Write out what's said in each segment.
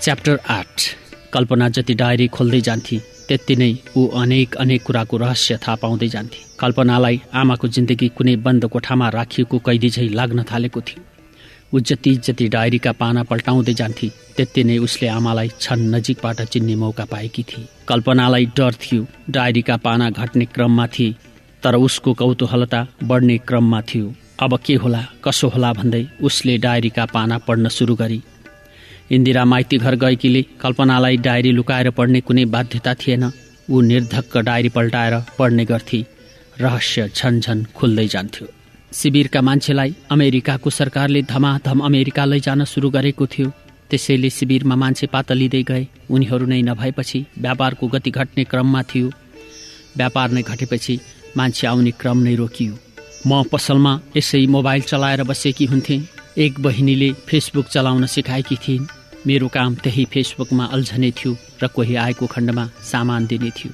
Chapter 8। कल्पना जति diary खोल्दै जान्थे त्यति नै ऊ अनेक कुराको रहस्य थाहा पाउँदै जान्थे। कल्पनालाई आमाको जिन्दगी कुनै बन्द कोठामा राखिएको कैदी झैँ लाग्न थालेको थियो। ऊ जति डायरीका पाना पल्टाउँदै जान्थे त्यति नै उसले आमालाई छन नजिकबाट चिन्ने मौका पाएकी थिए। कल्पनालाई डर थियो डायरीका पाना घट्ने क्रममा थिए, तर उसको कौतूहलता बढ्ने क्रममा थियो। अब के होला कसो होला भन्दै उसले डायरीका पाना पढ्न सुरु गरी। इन्दिरा माइती घर गएकीले कल्पनालाई डायरी लुकाएर पढ्ने कुनै बाध्यता थिएन। ऊ निर्धक्क डायरी पल्टाएर पढ्ने गर्थे। रहस्य झनझन खुल्दै जान्थ्यो। शिविरका मान्छेलाई अमेरिकाको सरकारले धमाधम अमेरिका लैजान सुरु गरेको थियो। त्यसैले शिविरमा मान्छे पातलिँदै गए। उनीहरू नै नभएपछि व्यापारको गति घट्ने क्रममा थियो। व्यापार नै घटेपछि मान्छे आउने क्रम नै रोकियो। म पसलमा यसै मोबाइल चलाएर बसेकी हुन्थेँ। एक बहिनीले फेसबुक चलाउन सिकाएकी थिइन्। मेरो काम त्यही फेसबुकमा अल्झने थियो र कोही आएको खण्डमा सामान दिने थियो।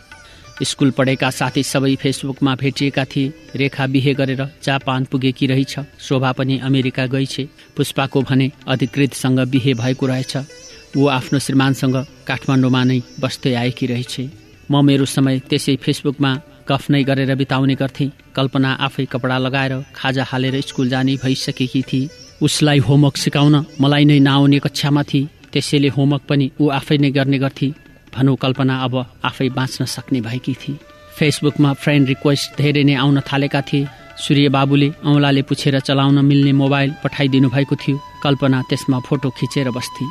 स्कुल पढेका साथी सबै फेसबुकमा भेटिएका थिए। रेखा बिहे गरेर जापान पुगेकी रहेछ। शोभा पनि अमेरिका गइछे। पुष्पाको भने अधिकृतसँग बिहे भएको रहेछ। ऊ आफ्नो श्रीमानसँग काठमाडौँमा नै बस्दै आएकी रहेछ। म मेरो समय त्यसै फेसबुकमा गफ नै गरेर बिताउने गर्थेँ। कल्पना आफै कपडा लगाएर खाजा हालेर स्कुल जाने भइसकेकी थिए। उसलाई होमवर्क सिकाउन मलाई नै नआउने कक्षामा थिए। त्यसैले होमवर्क पनि ऊ आफै नै गर्ने गर्थे। भनौँ कल्पना अब आफै बाँच्न सक्ने भएकी थिए। फेसबुकमा फ्रेन्ड रिक्वेस्ट धेरै नै आउन थालेका थिए। सूर्य बाबुले औँलाले पुछेर चलाउन मिल्ने मोबाइल पठाइदिनु भएको थियो। कल्पना त्यसमा फोटो खिचेर बस्थे।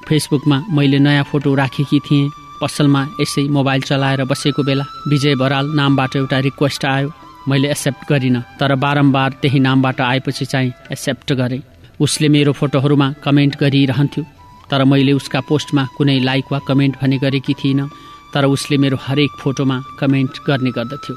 फेसबुकमा मैले नयाँ फोटो राखेकी थिएँ। पसलमा यसै मोबाइल चलाएर बसेको बेला विजय बराल नामबाट एउटा रिक्वेस्ट आयो। मैले एक्सेप्ट गरिनँ, तर बारम्बार त्यही नामबाट आएपछि चाहिँ एक्सेप्ट गरेँ। उसले मेरो फोटोहरूमा कमेन्ट गरिरहन्थ्यो, तर मैले उसका पोस्टमा कुनै लाइक वा कमेन्ट भने गरेकी थिइनँ। तर उसले मेरो हरेक फोटोमा कमेन्ट गर्ने गर्दथ्यो।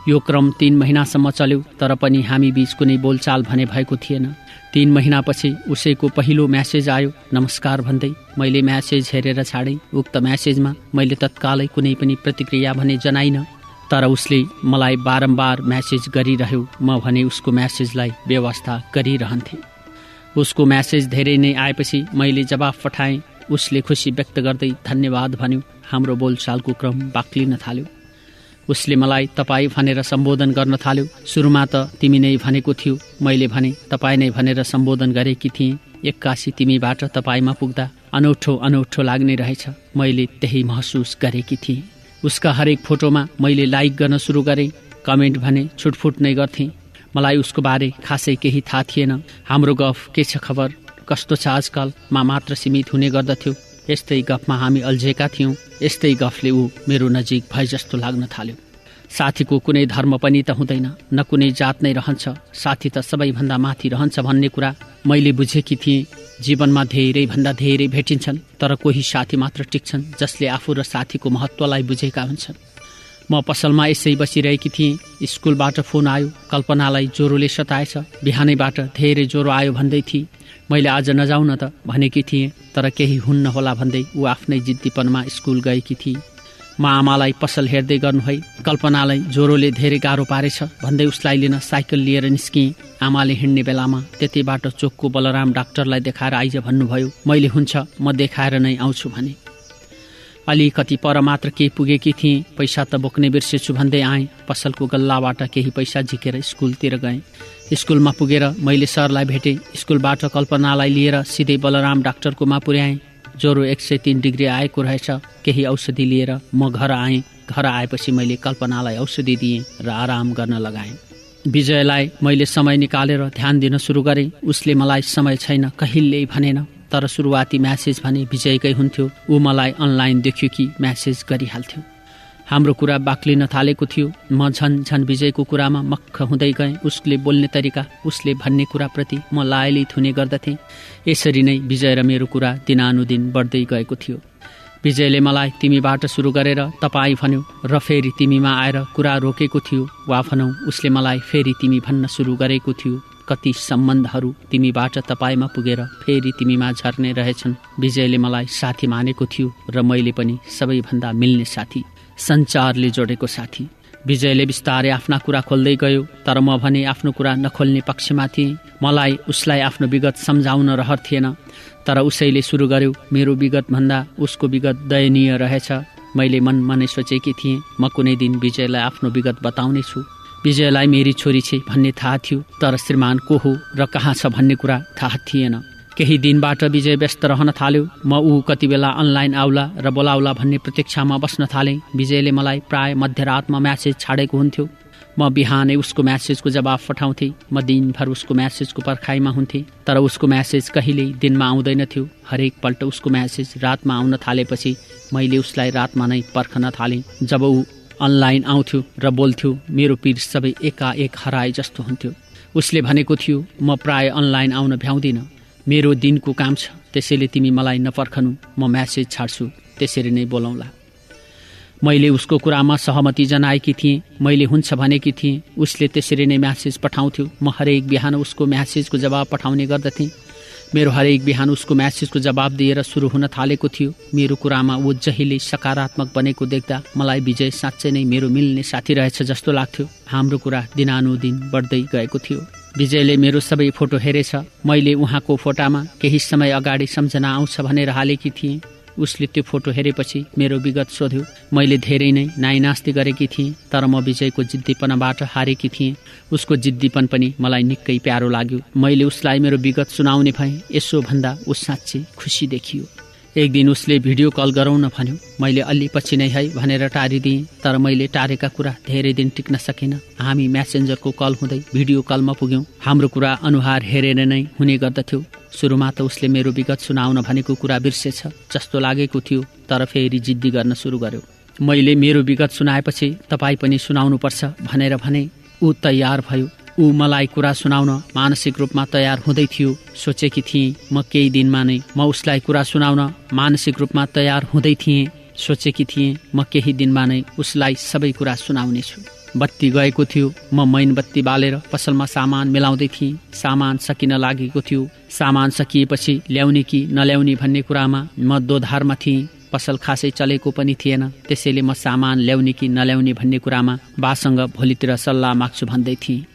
यो क्रम 3 महिनासम्म चल्यो, तर पनि हामी बीच कुनै बोलचाल भने भएको थिएन। 3 महिनापछि उसैको पहिलो म्यासेज आयो, नमस्कार भन्दै। मैले म्यासेज हेरेर छाडेँ। उक्त म्यासेजमा मैले तत्कालै कुनै पनि प्रतिक्रिया भने जनाइनँ, तर उसले मलाई बारम्बार म्यासेज गरिरह्यो। म भने उसको म्यासेजलाई व्यवस्था गरिरहन्थेँ। उसको म्यासेज धेरै नै आएपछि मैले जवाफ पठाएँ। उसले खुसी व्यक्त गर्दै धन्यवाद भन्यो। हाम्रो बोलचालको क्रम बाक्लिन थाल्यो। उसले मलाई तपाईँ भनेर सम्बोधन गर्न थाल्यो। सुरुमा त तिमी नै भनेको थियो। मैले भने तपाईँ नै भनेर सम्बोधन गरेकी थिएँ। एक्कासी तिमीबाट तपाईँमा पुग्दा अनौठो लाग्ने रहेछ। मैले त्यही महसुस गरेकी थिएँ। उसका हरेक फोटोमा मैले लाइक गर्न सुरु गरेँ। कमेन्ट भने छुटफुट नै गर्थेँ। मलाई उसको बारे खासै केही थाहा थिएन। हाम्रो गफ के छ खबर, कस्तो छ आजकलमा मात्र सीमित हुने गर्दथ्यो। यस्तै गफमा हामी अल्झेका थियौँ। यस्तै गफले ऊ मेरो नजिक भए जस्तो लाग्न थाल्यो। साथीको कुनै धर्म पनि त हुँदैन, न कुनै जात नै रहन्छ। साथी त सबैभन्दा माथि रहन्छ भन्ने कुरा मैले बुझेकी थिएँ। जीवनमा धेरैभन्दा धेरै भेटिन्छन्, तर कोही साथी मात्र टिक्छन् जसले आफू र साथीको महत्त्वलाई बुझेका हुन्छन्। म पसलमा यसै बसिरहेकी थिएँ। स्कुलबाट फोन आयो। कल्पनालाई ज्वरोले सताएछ। बिहानैबाट धेरै ज्वरो आयो भन्दै थिए। मैले आज नजाऊ न त भनेकी थिएँ, तर केही हुन्न होला भन्दै ऊ आफ्नै जिद्दीपनमा स्कुल गएकी थिए। म आमालाई पसल हेर्दै गर्नु है, कल्पनालाई ज्वरोले धेरै गाह्रो पारेछ भन्दै उसलाई लिन साइकल लिएर निस्किएँ। आमाले हिँड्ने बेलामा त्यतैबाट चोकको बलराम डाक्टरलाई देखाएर आइज भन्नुभयो। मैले हुन्छ, म देखाएर नै आउँछु भने। अलिकति पर मात्र केही पुगेकी थिएँ। पैसा त बोक्ने बिर्सेछु भन्दै आएँ। पसलको गल्लाबाट केही पैसा झिकेर स्कुलतिर गएँ। स्कुलमा पुगेर मैले सरलाई भेटेँ। स्कुलबाट कल्पनालाई लिएर सिधै बलराम डाक्टरकोमा पुर्याएँ। ज्वरो 103 डिग्री आएको रहेछ। केही औषधि लिएर म घर आएँ। घर आएपछि मैले कल्पनालाई औषधि दिएँ र आराम गर्न लगाएँ। विजयलाई मैले समय निकालेर ध्यान दिन सुरु गरेँ। उसले मलाई समय छैन कहिल्यै भनेन, तर सुरुवाती म्यासेज भने विजयकै हुन्थ्यो। ऊ मलाई अनलाइन देख्यो कि म्यासेज गरिहाल्थ्यो। हाम्रो कुरा बाक्लिन थालेको थियो। म झन विजयको कुरामा मक्ख हुँदै गएँ। उसले बोल्ने तरिका, उसले भन्ने कुराप्रति म लायलित हुने गर्दथेँ। यसरी नै विजय र मेरो कुरा दिनानुदिन बढ्दै गएको थियो। विजयले मलाई तिमीबाट सुरु गरेर तपाईँ भन्यो र फेरि तिमीमा आएर कुरा रोकेको थियो, वा भनौँ उसले मलाई फेरि तिमी भन्न सुरु गरेको थियो। कति सम्बन्धहरू तिमीबाट तपाईँमा पुगेर फेरि तिमीमा झर्ने रहेछन्। विजयले मलाई साथी मानेको थियो र मैले पनि सबैभन्दा मिल्ने साथी, सञ्चारले जोडेको साथी। विजयले बिस्तारै आफ्ना कुरा खोल्दै गयो, तर म भने आफ्नो कुरा नखोल्ने पक्षमा थिएँ। मलाई उसलाई आफ्नो विगत सम्झाउन रहर थिएन, तर उसैले सुरु गर्यो। मेरो विगत भन्दा उसको विगत दयनीय रहेछ। मैले मनमा नै सोचेकी थिएँ, म कुनै दिन विजयलाई आफ्नो विगत बताउने छु। विजयलाई मेरी छोरी छे भन्ने थाहा थियो, तर श्रीमान को हो र कहाँ छ भन्ने कुरा थाहा थिएन। केही दिनबाट विजय व्यस्त रहन थाल्यो। म ऊ कति बेला अनलाइन आउला र बोलाउला भन्ने प्रतीक्षामा बस्न थालेँ। विजयले मलाई प्राय मध्यरातमा म्यासेज छाडेको हुन्थ्यो। म बिहानै उसको म्यासेजको जवाफ पठाउँथेँ। म दिनभर उसको म्यासेजको पर्खाइमा हुन्थेँ, तर उसको म्यासेज कहिल्यै दिनमा आउँदैन थियो। हरेक पल्ट उसको म्यासेज रातमा आउन थालेपछि मैले उसलाई रातमा नै पर्खन थालेँ। जब ऊ अनलाइन आउँथ्यो र बोल्थ्यो, मेरो पिर सबै एकाएक हराए जस्तो हुन्थ्यो। उसले भनेको थियो, म प्राय अनलाइन आउन भ्याउँदिनँ, मेरो दिनको काम छ, त्यसैले तिमी मलाई नपर्खनु, म म्यासेज छाड्छु, त्यसरी नै बोलाउँला। मैले उसको कुरामा सहमति जनाएकी थिएँ। मैले हुन्छ भनेकी थिएँ। उसले त्यसरी नै म्यासेज पठाउँथ्यो। म हरेक बिहान उसको म्यासेजको जवाब पठाउने गर्दथेँ। मेरो हरेक बिहान उसको म्यासेजको जवाब दिएर सुरु हुन थालेको थियो। मेरो कुरामा ऊ जहिले सकारात्मक बनेको देख्दा मलाई विजय साँच्चै नै मेरो मिल्ने साथी रहेछ जस्तो लाग्थ्यो। हाम्रो कुरा दिनानुदिन बढ्दै गएको थियो। विजयले मेरो सबै फोटो हेरेछ। मैले उहाँको फोटामा केही समय अगाडि सम्झना आउँछ भनेर हालेकी थिएँ। उसले त्यो फोटो हेरेपछि मेरो विगत सोध्यो। मैले धेरै नै नाइनास्ती गरेकी थिएँ, तर म विजयको जिद्दीपनबाट हारेकी थिएँ। उसको जिद्दीपन पनि मलाई निकै प्यारो लाग्यो। मैले उसलाई मेरो विगत सुनाउने भएँ। यसो भन्दा ऊ साँच्चै खुसी देखियो। एक दिन उसले भिडियो कल गरौँ न भन्यो। मैले अलि पछि नै है भनेर टारिदिएँ, तर मैले टारेका कुरा धेरै दिन टिक्न सकेन। हामी म्यासेन्जरको कल हुँदै भिडियो कलमा पुग्यौँ। हाम्रो कुरा अनुहार हेरेर नै हुने गर्दथ्यो। सुरुमा त उसले मेरो विगत सुनाउन भनेको कुरा बिर्सेछ जस्तो लागेको थियो, तर फेरि जिद्दी गर्न सुरु गर्यो। मैले मेरो विगत सुनाएपछि तपाईँ पनि सुनाउनुपर्छ भनेर भने। ऊ तयार भयो। ऊ मलाई कुरा सुनाउन मानसिक रूपमा तयार हुँदै थियो। सोचेकी थिएँ म केही दिनमा नै म उसलाई कुरा सुनाउन मानसिक रूपमा तयार हुँदै थिएँ। सोचेकी थिएँ म केही दिनमा नै उसलाई सबै कुरा सुनाउनेछु। बत्ती गएको थियो। म मैनबत्ती बालेर पसलमा सामान मिलाउँदै थिएँ। सामान सकिन लागेको थियो। सामान सकिएपछि ल्याउने कि नल्याउने भन्ने कुरामा म दोधारमा थिएँ। पसल खासै चलेको पनि थिएन, त्यसैले म सामान ल्याउने कि नल्याउने भन्ने कुरामा बासँग भोलितिर सल्लाह माग्छु भन्दै थिएँ।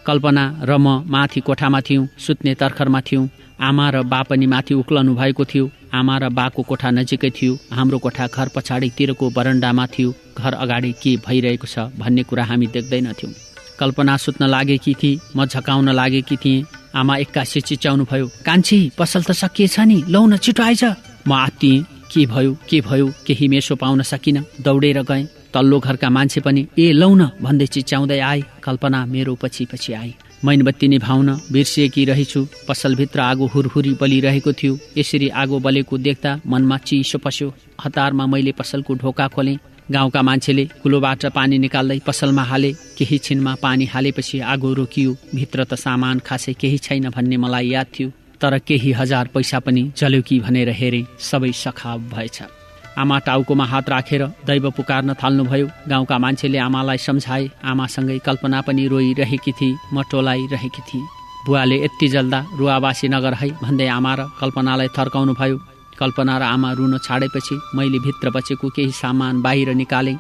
कल्पना र म माथि कोठामा थियौँ, सुत्ने तर्खरमा थियौँ। आमा र बा पनि माथि उक्लनु भएको थियो। आमा र बाको कोठा नजिकै थियो। हाम्रो कोठा घर पछाडितिरको बरन्डामा थियो। घर अगाडि के भइरहेको छ भन्ने कुरा हामी देख्दैनथ्यौँ। कल्पना सुत्न लागेकी थिए। म झकाउन लागेकी थिएँ। आमा एक्कासी चिच्याउनु भयो, कान्छी पसल त सकिएछ नि, लौ न छिटो आइज। म आत्तिएँ। के भयो केही मेसो पाउन सकिन। दौडेर गएँ। तल्लो घरका मान्छे पनि ए लौ न भन्दै चिच्याउँदै आए। कल्पना मेरो पछि पछि आई। मैनबत्ती निभाउन बिर्सिएकी रहेछु। पसलभित्र आगो हुरहुरी बलिरहेको थियो। यसरी आगो बलेको देख्दा मनमा चिसो पस्यो। हतारमा मैले पसलको ढोका खोलेँ। गाउँका मान्छेले कुलोबाट पानी निकाल्दै पसलमा हाले। केही छिनमा पानी हालेपछि आगो रोकियो। भित्र त सामान खासै केही छैन भन्ने मलाई याद थियो, तर केही हजार पैसा पनि जल्यो कि भनेर हेरेँ। सबै सखाब भएछ। आमा टाउकोमा हात राखेर दैव पुकार्न थाल्नुभयो। गाउँका मान्छेले आमालाई सम्झाए। आमासँगै कल्पना पनि रोइरहेकी थिए। म टोलाइरहेकी थिएँ। बुवाले यति जल्दा रुवाबासी नगर है भन्दै आमा र कल्पनालाई थर्काउनु भयो। कल्पना र आमा रुन छाडेपछि मैले भित्र बचेको केही सामान बाहिर निकालेँ।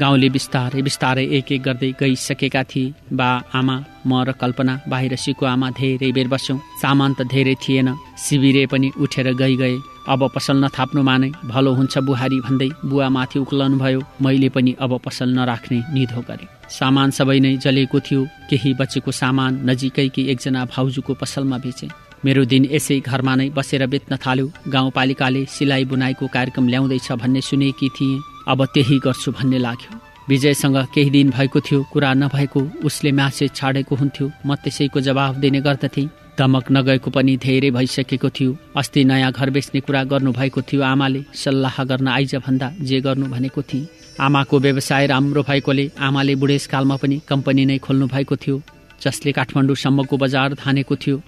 गाउँले बिस्तारै बिस्तारै एक एक गर्दै गइसकेका थिए। बा, आमा, म र कल्पना बाहिर सिको आमा धेरै बेर बस्यौँ। सामान त धेरै थिएन। शिविरे पनि उठेर गए। अब पसल नथाप्नु माने भलो हुन्छ बुहारी भन्दै बुवा माथि उक्लनु भयो। मैले पनि अब पसल नराख्ने निधो गरेँ। सामान सबै नै जलेको थियो। केही बचेको सामान नजिकैकी एकजना भाउजूको पसलमा बेचेँ। मेरो दिन यसै घरमा नै बसेर बित्न थाल्यो। गाउँपालिकाले सिलाइ बुनाइको कार्यक्रम ल्याउँदैछ भन्ने सुनेकी थिएँ। अब त्यही गर्छु भन्ने लाग्यो। विजयसँग केही दिन भएको थियो, कुरा नभएको उसले म्यासेज छाडेको हुन्थ्यो। म त्यसैको जवाफ दिने गर्दथेँ। दमक नगएको पनि धेरै भइसकेको थियो। अस्ति नयाँ घर बेच्ने कुरा गर्नुभएको थियो। आमाले सल्लाह गर्न आइज भन्दा जे गर्नु भनेको थिएँ। आमाको व्यवसाय राम्रो भएकोले आमाले बुढेसकालमा पनि कम्पनी नै खोल्नु भएको थियो, जसले काठमाडौँसम्मको बजार धानेको थियो।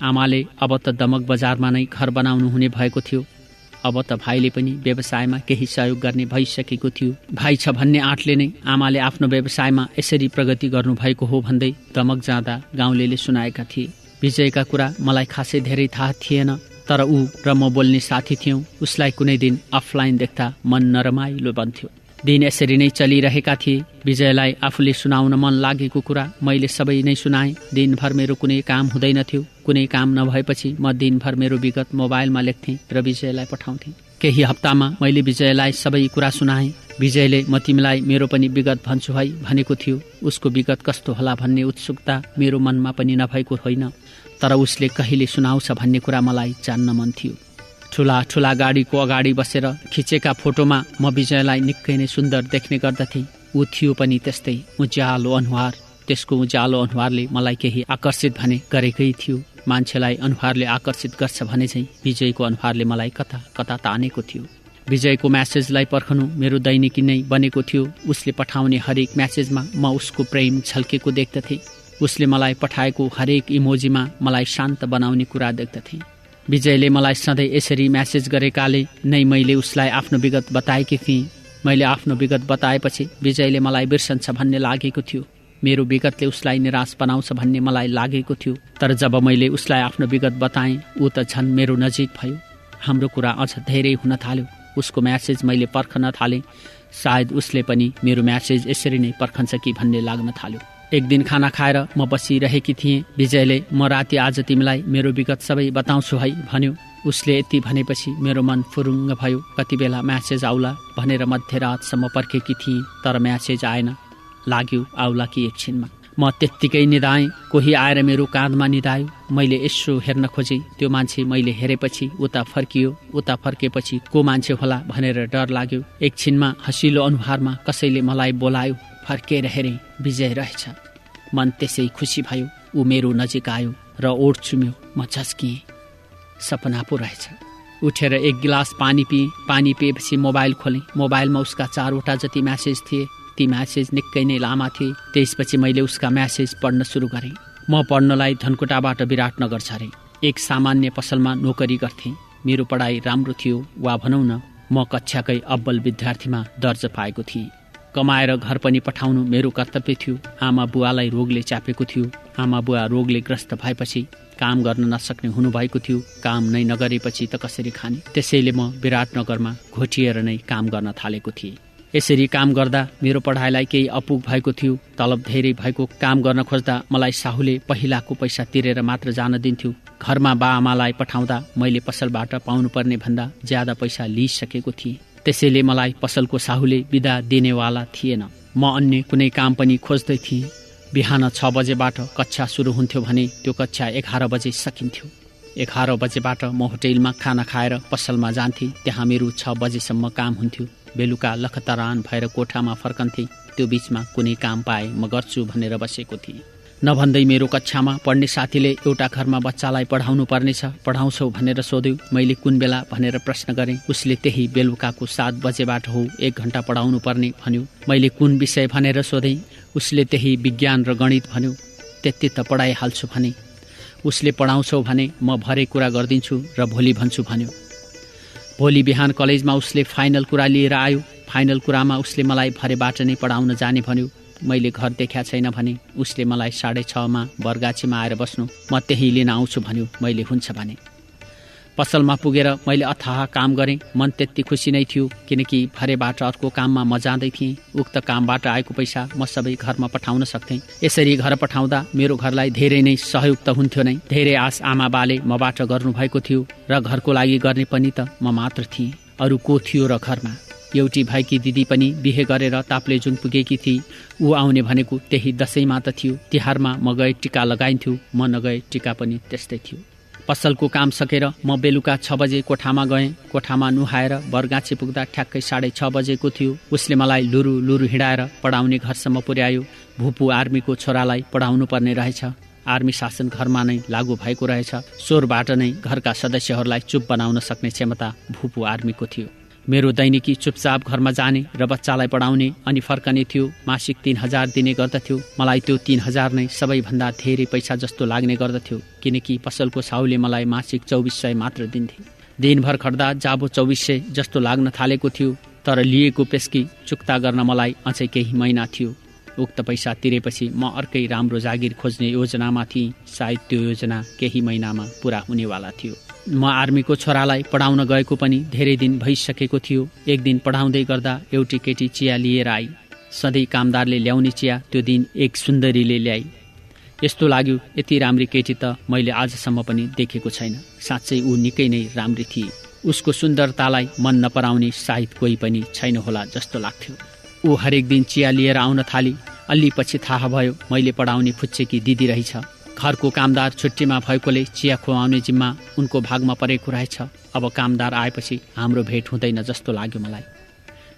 आमाले अब त दमक बजारमा नै घर बनाउनु हुने भएको थियो। अब त भाइले पनि व्यवसायमा केही सहयोग गर्ने भइसकेको थियो। भाइ छ भन्ने आँटले नै आमाले आफ्नो व्यवसायमा यसरी प्रगति गर्नुभएको हो भन्दै दमक जाँदा गाउँलेले सुनाएका थिए। विजयका कुरा मलाई खासै धेरै थाहा थिएन, तर ऊ र म बोल्ने साथी थियौँ। उसलाई कुनै दिन अफलाइन देख्दा मन नरमाइलो बन्थ्यो। दिन यसरी नै चलिरहेका थिए। विजयलाई आफूले सुनाउन मन लागेको कुरा मैले सबै नै सुनाएँ। दिनभर मेरो कुनै काम हुँदैनथ्यो। कुनै काम नभएपछि म दिनभर मेरो विगत मोबाइलमा लेख्थेँ र विजयलाई पठाउँथेँ। केही हप्तामा मैले विजयलाई सबै कुरा सुनाएँ। विजयले म तिमीलाई मेरो पनि विगत भन्छु है भनेको थियो। उसको विगत कस्तो होला भन्ने उत्सुकता मेरो मनमा पनि नभएको होइन, तर उसले कहिले सुनाउँछ भन्ने कुरा मलाई जान्न मन थियो। ठुला ठुला गाडीको अगाडि बसेर खिचेका फोटोमा म विजयलाई निकै नै सुन्दर देख्ने गर्दथेँ। ऊ थियो पनि त्यस्तै उज्यालो अनुहार। त्यसको उज्यालो अनुहारले मलाई केही आकर्षित भने गरेकै थियो। मान्छेलाई अनुहारले आकर्षित गर्छ भने चाहिँ विजयको अनुहारले मलाई कता कता तानेको थियो। विजयको म्यासेजलाई पर्खनु मेरो दैनिकी नै बनेको थियो। उसले पठाउने हरेक म्यासेजमा म उसको प्रेम झल्केको देख्दथेँ। उसले मलाई पठाएको हरेक इमोजीमा मलाई शान्त बनाउने कुरा देख्दथेँ। विजयले मलाई सधैँ यसरी म्यासेज गरेकाले नै मैले उसलाई आफ्नो विगत बताएकी थिएँ। मैले आफ्नो विगत बताएपछि विजयले मलाई बिर्सन्छ भन्ने लागेको थियो। मेरो विगतले उसलाई निराश बनाउँछ भन्ने मलाई लागेको थियो। तर जब मैले उसलाई आफ्नो विगत बताएँ ऊ त झन् मेरो नजिक भयो। हाम्रो कुरा अझ धेरै हुन थाल्यो। उसको म्यासेज मैले पर्खन थालेँ। सायद उसले पनि मेरो म्यासेज यसरी नै पर्खन्छ कि भन्ने लाग्न थाल्यो। एक दिन खाना खाएर म बसिरहेकी थिएँ। विजयले म राति आज तिमीलाई मेरो विगत सबै बताउँछु है भन्यो। उसले यति भनेपछि मेरो मन फुरुङ्ग भयो। कति बेला म्यासेज आउला भनेर मध्यरातसम्म पर्खेकी थिएँ, तर म्यासेज आएन। लाग्यो आउला कि एकछिनमा। म त्यत्तिकै निधाएँ। कोही आएर मेरो काँधमा निधायो। मैले यसो हेर्न खोजेँ। त्यो मान्छे मैले हेरेपछि उता फर्कियो। उता फर्केपछि को मान्छे होला भनेर डर लाग्यो। एकछिनमा हँसिलो अनुहारमा कसैले मलाई बोलायो। फर्केर हेरेँ, विजय रहेछ। मन त्यसै खुसी भयो। ऊ मेरो नजिक आयो र ओठ चुम्यो। म झस्किएँ। सपना पो रहेछ। उठेर एक गिलास पानी पिएँ। पानी पिएपछि मोबाइल खोलेँ। मोबाइलमा उसका 4वटा जति म्यासेज थिए। ती म्यासेज निकै नै लामा थिए। त्यसपछि मैले उसका म्यासेज पढ्न सुरु गरेँ। म पढ्नलाई धनकुटाबाट विराटनगर झरेँ। एक सामान्य पसलमा नोकरी गर्थेँ। मेरो पढाइ राम्रो थियो, वा भनौँ न म कक्षाकै अब्बल विद्यार्थीमा दर्जा पाएको थिएँ। कमाएर घर पनि पठाउनु मेरो कर्तव्य थियो। आमा बुवालाई रोगले च्यापेको थियो। आमा बुवा रोगले ग्रस्त भएपछि काम गर्न नसक्ने हुनुभएको थियो। काम नै नगरेपछि त कसरी खाने। त्यसैले म विराटनगरमा घोटिएर नै काम गर्न थालेको थिएँ। यसरी काम गर्दा मेरो पढाइलाई केही अपुग भएको थियो। तलब धेरै भएको काम गर्न खोज्दा मलाई साहुले पहिलाको पैसा तिरेर मात्र जान दिन्थ्यो। घरमा बाआमालाई पठाउँदा मैले पसलबाट पाउनुपर्ने भन्दा ज्यादा पैसा लिइसकेको थिएँ। त्यसैले मलाई पसलको साहुले बिदा दिनेवाला थिएन। म अन्य कुनै काम पनि खोज्दै थिएँ। बिहान 6 बजेबाट कक्षा सुरु हुन्थ्यो भने त्यो कक्षा 11 बजे सकिन्थ्यो। 11 बजेबाट म होटेलमा खाना खाएर पसलमा जान्थेँ। त्यहाँ मेरो 6 बजेसम्म काम हुन्थ्यो। बेलुका लखतरान भएर कोठामा फर्कन्थेँ। त्यो बीचमा कुनै काम पाए म गर्छु भनेर बसेको थिएँ। नभन्दै मेरो कक्षामा पढ्ने साथीले एउटा घरमा बच्चालाई पढाउनु पर्नेछ, पढाउँछौ भनेर सोध्यो। मैले कुन बेला भनेर प्रश्न गरेँ। उसले त्यही बेलुकाको 7 बजेबाट हो, 1 घण्टा पढाउनु पर्ने भन्यो। मैले कुन विषय भनेर सोधेँ। उसले त्यही विज्ञान र गणित भन्यो। त्यति त पढाइहाल्छु भने। उसले पढाउँछौ भने म भरे कुरा गरिदिन्छु र भोलि भन्छु भन्यो। भोलि बिहान कलेजमा उसले फाइनल कुरा लिएर आयो। फाइनल कुरामा उसले मलाई भरेबाट नै पढाउन जाने भन्यो। मैले घर देखा छैन भने उसले मलाई 6:30मा बरगाछीमा आएर बस्नु, म त्यही लिन आउँछु भन्यो। मैले हुन्छ भने पसलमा पुगेर मैले अथाह काम गरेँ। मन त्यति खुसी नै थियो किनकि भरेबाट अर्को काममा म जाँदै थिएँ। उक्त कामबाट आएको पैसा म सबै घरमा पठाउन सक्थेँ। यसरी घर पठाउँदा मेरो घरलाई धेरै नै सहयोग त हुन्थ्यो नै। धेरै आश आमा बाले मबाट गर्नुभएको थियो र घरको लागि गर्ने पनि त म मात्र थिएँ। अरू को थियो र घरमा? एउटी भाइकी दिदी पनि बिहे गरेर ताप्लेजुङ पुगेकी थिए। ऊ आउने भनेको त्यही दशैँमा त थियो। तिहारमा म गए टिका लगाइन्थ्यो, म नगए टिका पनि त्यस्तै थियो। पसलको काम सकेर म बेलुका 6 बजे कोठामा गएँ। कोठामा नुहाएर बरगाछी पुग्दा ठ्याक्कै 6:30 बजेको थियो। उसले मलाई लुरु लुरु हिँडाएर पढाउने घरसम्म पुर्यायो। भूपू आर्मीको छोरालाई पढाउनु पर्ने रहेछ। आर्मी शासन घरमा नै लागू भएको रहेछ। स्वरबाट नै घरका सदस्यहरूलाई चुप बनाउन सक्ने क्षमता भूपू आर्मीको थियो। मेरो दैनिकी चुपचाप घरमा जाने र बच्चालाई पढाउने अनि फर्कने थियो। मासिक 3000 दिने गर्दथ्यो। मलाई त्यो 3000 नै सबैभन्दा धेरै पैसा जस्तो लाग्ने गर्दथ्यो किनकि पसलको साहुले मलाई मासिक 2400 मात्र दिन्थे। दिनभर खट्दा जाबो 2400 जस्तो लाग्न थालेको थियो। तर लिएको पेस्की चुक्ता गर्न मलाई अझै केही महिना थियो। उक्त पैसा तिरेपछि म अर्कै राम्रो जागिर खोज्ने योजनामा थिएँ। सायद त्यो योजना केही महिनामा पूरा हुनेवाला थियो। म आर्मीको छोरालाई पढाउन गएको पनि धेरै दिन भइसकेको थियो। एक दिन पढाउँदै गर्दा एउटी केटी चिया लिएर आई। सधैँ कामदारले ल्याउने चिया त्यो दिन एक सुन्दरीले ल्याई। यस्तो लाग्यो यति राम्री केटी त मैले आजसम्म पनि देखेको छैन। साँच्चै ऊ निकै नै राम्री थिए। उसको सुन्दरतालाई मन नपराउने सायद कोही पनि छैन होला जस्तो लाग्थ्यो। ऊ हरेक दिन चिया लिएर आउन थाली। अलि पछि थाहा भयो मैले पढाउने फुच्चेकी दिदी रहेछ। घरको कामदार छुट्टीमा भएकोले चिया खुवाउने जिम्मा उनको भागमा परेको रहेछ। अब कामदार आएपछि हाम्रो भेट हुँदैन जस्तो लाग्यो मलाई।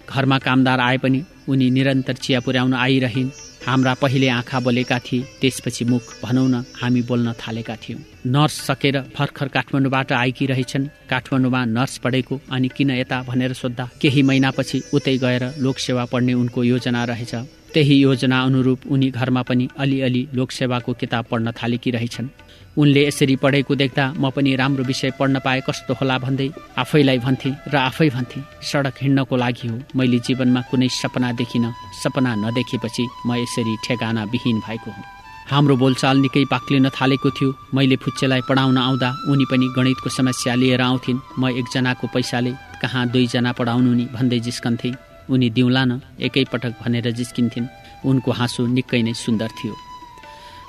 घरमा कामदार आए पनि उनी निरन्तर चिया पुर्याउन आइरहिन्। हाम्रा पहिले आँखा बोलेका थिए, त्यसपछि मुख भनौँ न हामी बोल्न थालेका थियौँ। नर्स सकेर भर्खर काठमाडौँबाट आएकी रहेछन्। काठमाडौँमा नर्स पढेको, अनि किन यता भनेर सोद्धा केही महिनापछि उतै गएर लोकसेवा पढ्ने उनको योजना रहेछ। त्यही योजना अनुरूप उनी घरमा पनि अलिअलि लोकसेवाको किताब पढ्न थालेकी रहेछन्। उनले यसरी पढेको देख्दा म पनि राम्रो विषय पढ्न पाए कस्तो होला भन्दै आफैलाई भन्थे र आफै भन्थे सडक हिँड्नको लागि हो। मैले जीवनमा कुनै सपना देखिनँ। सपना नदेखेपछि म यसरी ठेगाना विहीन भएको हुँ। हाम्रो बोलचाल निकै पाक्लिन थालेको थियो। मैले फुच्चेलाई पढाउन आउँदा उनी पनि गणितको समस्या लिएर आउँथिन्। म एकजनाको पैसाले कहाँ दुईजना पढाउनु नि भन्दै जिस्कन्थे। उनी दिउँला न एकैपटक भनेर जिस्किन्थिन्। उनको हाँसो निकै नै सुन्दर थियो।